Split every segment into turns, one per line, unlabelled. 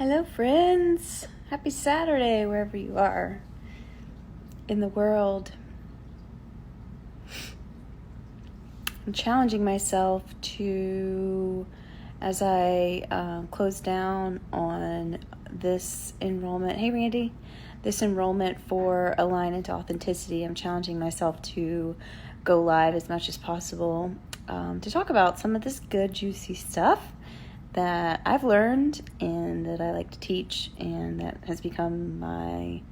Hello, friends. Happy Saturday, wherever you are in the world. I'm challenging myself to, as I close down on this enrollment. Hey, Randy. This enrollment for Align into Authenticity, I'm challenging myself to go live as much as possible to talk about some of this good, juicy stuff that I've learned and that I like to teach, and that has become my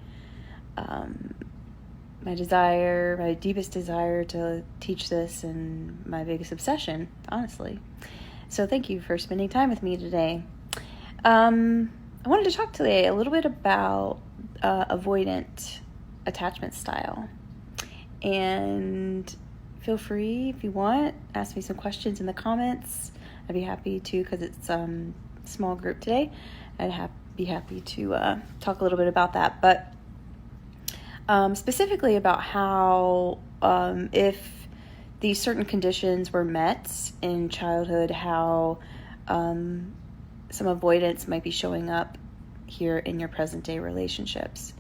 desire, my deepest desire to teach this, and my biggest obsession, honestly. So thank you for spending time with me today. I wanted to talk today a little bit about avoidant attachment style, and feel free, if you want, ask me some questions in the comments. I'd be happy to, because it's a small group today. Be happy to talk a little bit about that. But specifically about how if these certain conditions were met in childhood, how some avoidance might be showing up here in your present day relationships,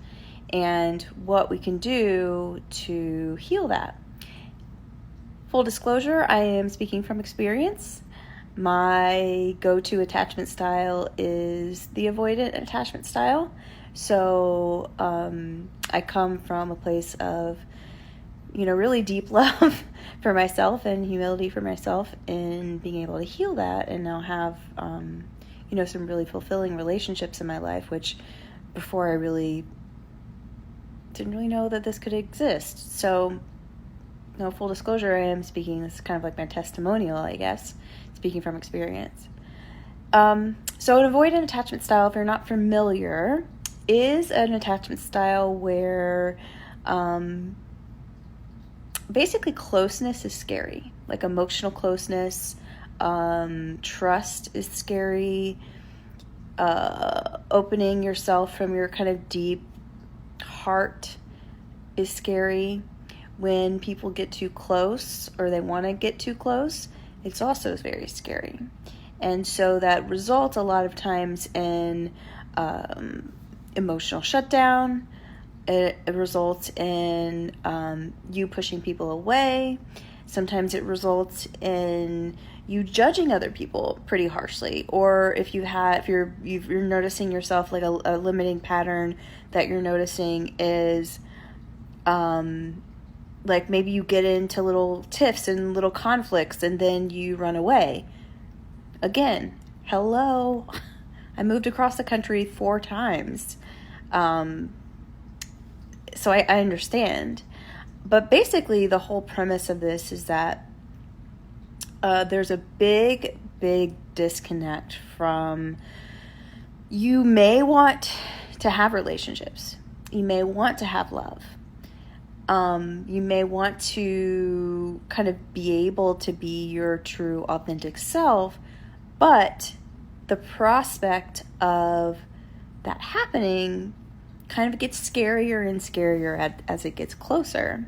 and what we can do to heal that. Full disclosure, I am speaking from experience. My go-to attachment style is the avoidant attachment style. So I come from a place of, really deep love for myself and humility for myself, and being able to heal that, and now have, some really fulfilling relationships in my life, which before I really didn't really know that this could exist. So, full disclosure, I am speaking, this is kind of like my testimonial, I guess, speaking from experience. So an avoidant attachment style, if you're not familiar, is an attachment style where basically closeness is scary, like emotional closeness, trust is scary, opening yourself from your kind of deep heart is scary. When people get too close, or they want to get too close, it's also very scary. And so that results a lot of times in emotional shutdown. It results in you pushing people away. Sometimes it results in you judging other people pretty harshly. Or if you're noticing yourself, like a limiting pattern that you're noticing is like maybe you get into little tiffs and little conflicts, and then you run away. Again, hello. I moved across the country 4 times. So I understand. But basically the whole premise of this is that there's a big, big disconnect from, you may want to have relationships. You may want to have love. You may want to kind of be able to be your true, authentic self, but the prospect of that happening kind of gets scarier and scarier as it gets closer.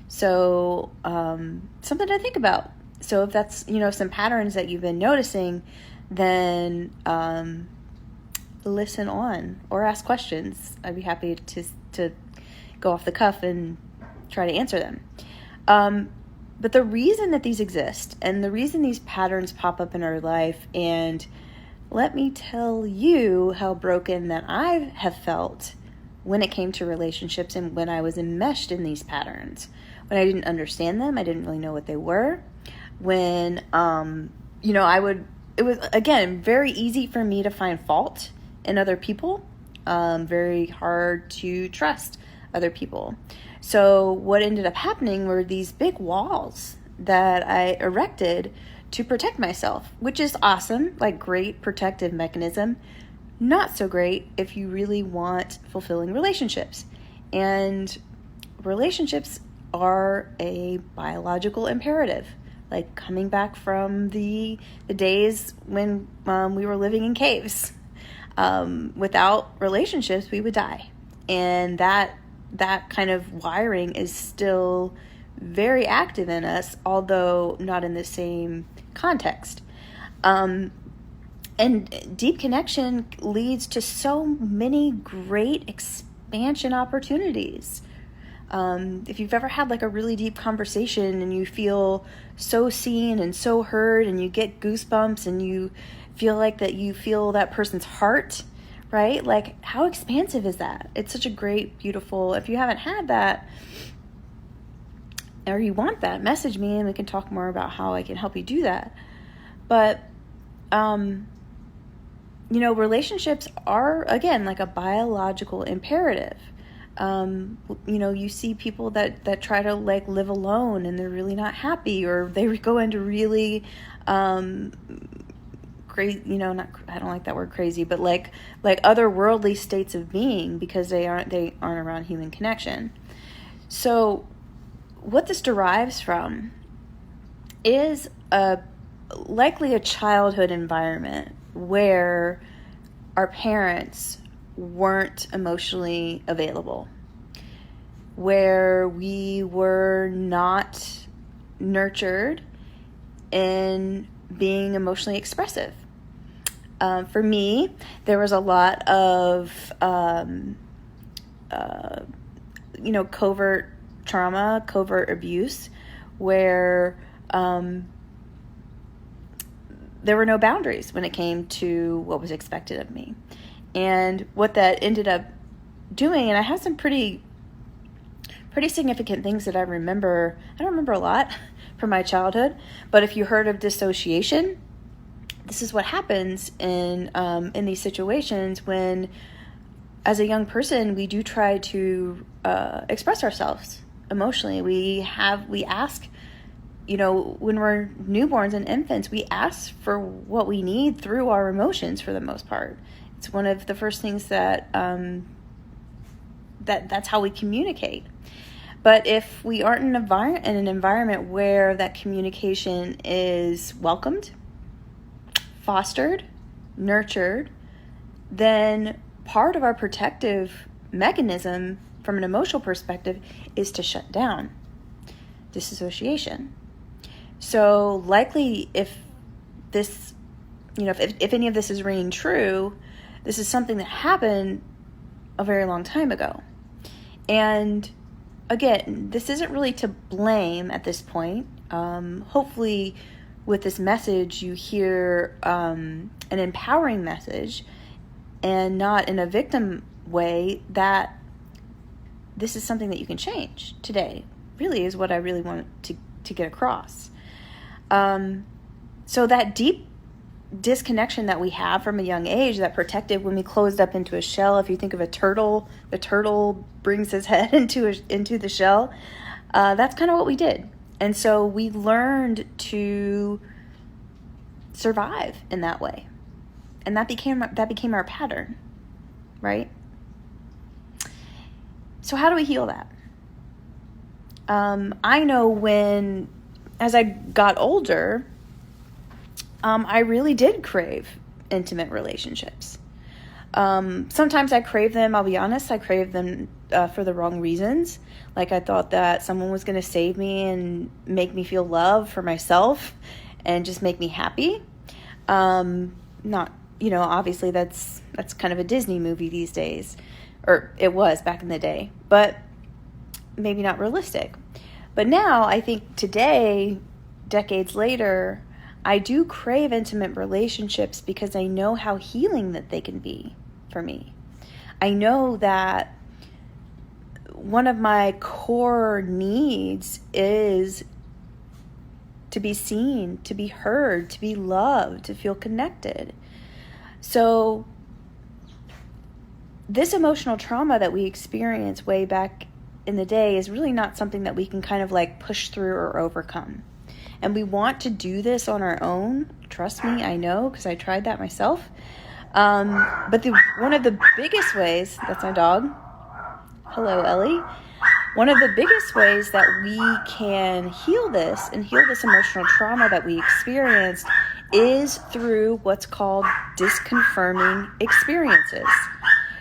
So something to think about. So if that's, some patterns that you've been noticing, then listen on or ask questions. I'd be happy to go off the cuff and try to answer them. But the reason that these exist, and the reason these patterns pop up in our life, and let me tell you how broken that I have felt when it came to relationships, and when I was enmeshed in these patterns, when I didn't understand them, I didn't really know what they were. When, it was, again, very easy for me to find fault in other people, very hard to trust other people. So what ended up happening were these big walls that I erected to protect myself, which is awesome, like great protective mechanism. Not so great if you really want fulfilling relationships. And relationships are a biological imperative, like coming back from the days when we were living in caves. Without relationships, we would die. And that kind of wiring is still very active in us, although not in the same context. And deep connection leads to so many great expansion opportunities. If you've ever had like a really deep conversation and you feel so seen and so heard, and you get goosebumps and you feel like that you feel that person's heart, right? Like, how expansive is that? It's such a great, beautiful, if you haven't had that or you want that, message me and we can talk more about how I can help you do that. But, relationships are, again, like a biological imperative. You see people that try to like live alone and they're really not happy, or they go into really, crazy, I don't like that word crazy, but like otherworldly states of being because they aren't around human connection. So what this derives from is likely a childhood environment where our parents weren't emotionally available, where we were not nurtured in being emotionally expressive. For me, there was a lot of, covert trauma, covert abuse, where there were no boundaries when it came to what was expected of me. And what that ended up doing, and I have some pretty significant things that I remember. I don't remember a lot from my childhood, but if you heard of dissociation, this is what happens in these situations when, as a young person, we do try to express ourselves emotionally. We ask, when we're newborns and infants, we ask for what we need through our emotions for the most part. It's one of the first things that that's how we communicate. But if we aren't in an environment where that communication is welcomed, fostered, nurtured, then part of our protective mechanism from an emotional perspective is to shut down, disassociation. So likely if this, if any of this is ringing true, this is something that happened a very long time ago. And again, this isn't really to blame at this point. Hopefully with this message, you hear an empowering message and not in a victim way, that this is something that you can change today, really is what I really want to get across. So that deep disconnection that we have from a young age, that protective, when we closed up into a shell, if you think of a turtle, the turtle brings his head into the shell. That's kind of what we did. And so we learned to survive in that way. And that became our pattern, right? So how do we heal that? I know as I got older, I really did crave intimate relationships. Sometimes I crave them, I'll be honest, I crave them for the wrong reasons. Like I thought that someone was going to save me and make me feel love for myself and just make me happy. Obviously that's kind of a Disney movie these days, or it was back in the day, but maybe not realistic. But now I think today, decades later, I do crave intimate relationships because I know how healing that they can be for me. I know that one of my core needs is to be seen, to be heard, to be loved, to feel connected. So this emotional trauma that we experience way back in the day is really not something that we can kind of like push through or overcome. And we want to do this on our own. Trust me, I know, because I tried that myself. But one of the biggest ways, that's my dog. Hello, Ellie. One of the biggest ways that we can heal this and heal this emotional trauma that we experienced is through what's called disconfirming experiences.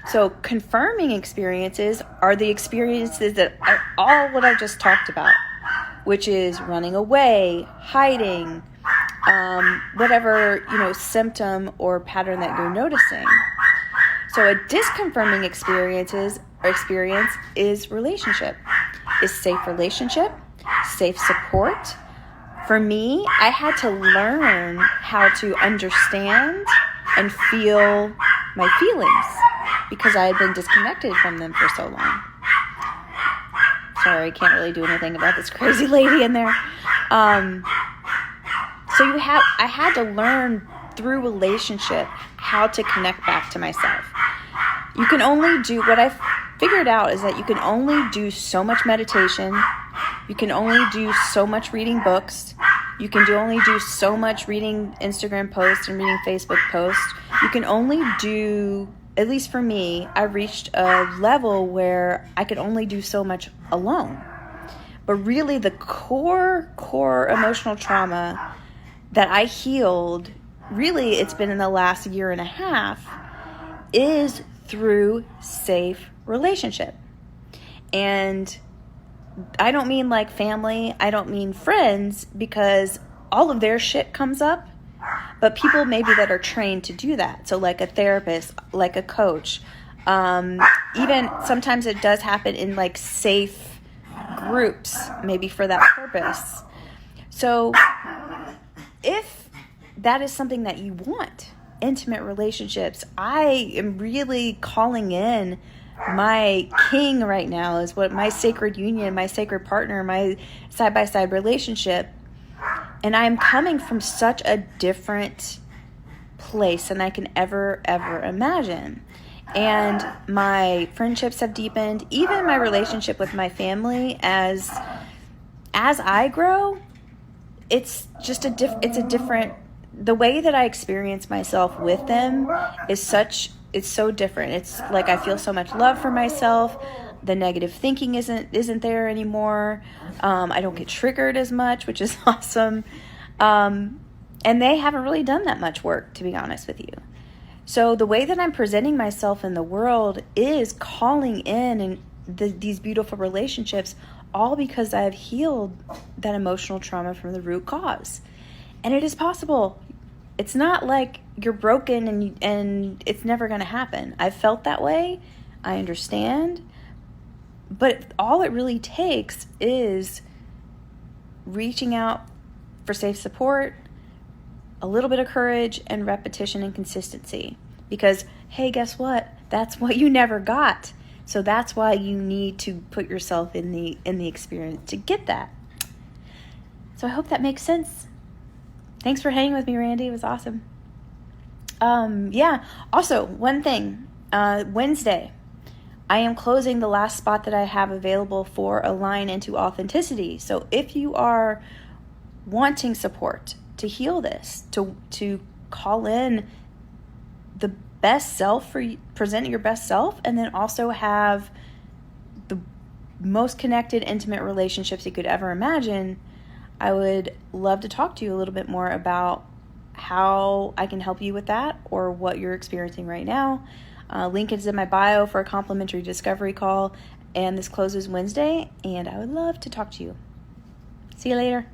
So confirming experiences are the experiences that are all what I just talked about, which is running away, hiding, whatever, symptom or pattern that you're noticing. So a disconfirming experience is relationship, is safe relationship, safe support. For me, I had to learn how to understand and feel my feelings because I had been disconnected from them for so long. Sorry, I can't really do anything about this crazy lady in there. I had to learn through relationship how to connect back to myself. You can only do, what I figured out is that you can only do so much meditation. You can only do so much reading books. You can only do so much reading Instagram posts and reading Facebook posts. You can only do, at least for me, I reached a level where I could only do so much alone. But really the core emotional trauma that I healed, really it's been in the last year and a half, is through safe relationship. And I don't mean like family, I don't mean friends, because all of their shit comes up, but people maybe that are trained to do that. So like a therapist, like a coach, even sometimes it does happen in like safe groups, maybe for that purpose. So if that is something that you want, intimate relationships, I am really calling in my king right now, is what my sacred union, my sacred partner, my side-by-side relationship. And I'm coming from such a different place than I can ever imagine. And my friendships have deepened, even my relationship with my family. As I grow, it's just it's a different, the way that I experience myself with them is it's so different. It's like I feel so much love for myself. The negative thinking isn't there anymore. I don't get triggered as much, which is awesome. And they haven't really done that much work, to be honest with you. So the way that I'm presenting myself in the world is calling in and these beautiful relationships, all because I've healed that emotional trauma from the root cause. And it is possible. It's not like you're broken and it's never going to happen. I've felt that way. I understand. But all it really takes is reaching out for safe support, a little bit of courage, and repetition and consistency. Because, hey, guess what? That's what you never got. So that's why you need to put yourself in the experience to get that. So I hope that makes sense. Thanks for hanging with me, Randy. It was awesome. Also, one thing. Wednesday, I am closing the last spot that I have available for Align into Authenticity. So if you are wanting support to heal this, to call in the best self, for present your best self, and then also have the most connected, intimate relationships you could ever imagine, I would love to talk to you a little bit more about how I can help you with that or what you're experiencing right now. Link is in my bio for a complimentary discovery call, and this closes Wednesday, and I would love to talk to you. See you later.